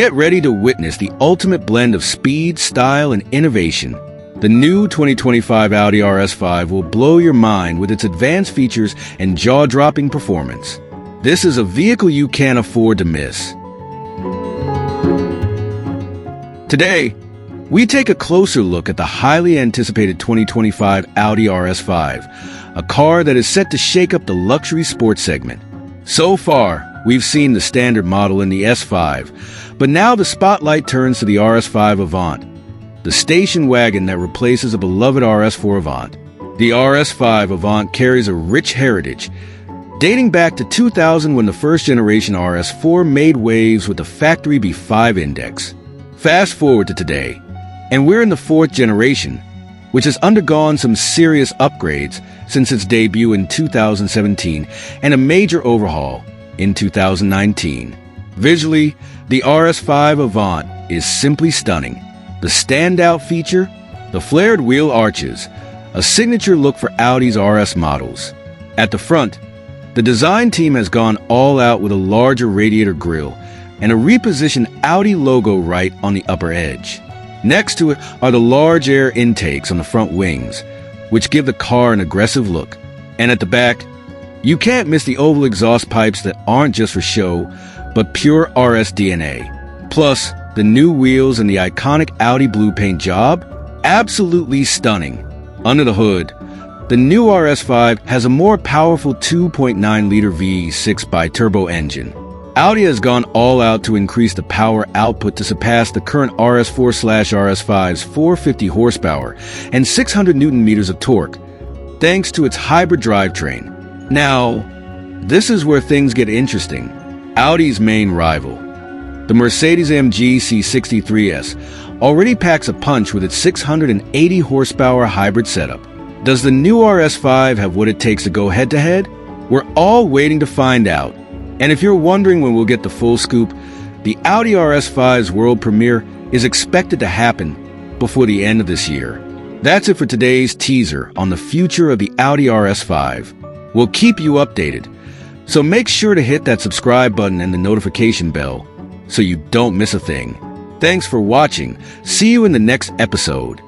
Get ready to witness the ultimate blend of speed, style, and innovation. The new 2025 Audi RS5 will blow your mind with its advanced features and jaw-dropping performance. This is a vehicle you can't afford to miss. Today, we take a closer look at the highly anticipated 2025 Audi RS5, a car that is set to shake up the luxury sports segment. So far, we've seen the standard model in the S5, but now the spotlight turns to the RS5 Avant, the station wagon that replaces a beloved RS4 Avant. The RS5 Avant carries a rich heritage, dating back to 2000 when the first-generation RS4 made waves with the factory B5 index. Fast forward to today, and we're in the fourth generation, which has undergone some serious upgrades since its debut in 2017 and a major overhaul in 2019. Visually, the RS5 Avant is simply stunning. The standout feature? The flared wheel arches, a signature look for Audi's RS models. At the front, the design team has gone all out with a larger radiator grille and a repositioned Audi logo right on the upper edge. Next to it are the large air intakes on the front wings, which give the car an aggressive look. And at the back, you can't miss the oval exhaust pipes that aren't just for show, but pure RS DNA. Plus, the new wheels and the iconic Audi blue paint job? Absolutely stunning. Under the hood, the new RS5 has a more powerful 2.9-liter V6 bi-turbo engine. Audi has gone all out to increase the power output to surpass the current RS4/RS5's 450 horsepower and 600 Newton-meters of torque, thanks to its hybrid drivetrain. Now, this is where things get interesting. Audi's main rival, the Mercedes-AMG C63S, already packs a punch with its 680 horsepower hybrid setup. Does the new RS5 have what it takes to go head-to-head? We're all waiting to find out. And if you're wondering when we'll get the full scoop, the Audi RS5's world premiere is expected to happen before the end of this year. That's it for today's teaser on the future of the Audi RS5. We'll keep you updated, so make sure to hit that subscribe button and the notification bell so you don't miss a thing. Thanks for watching. See you in the next episode.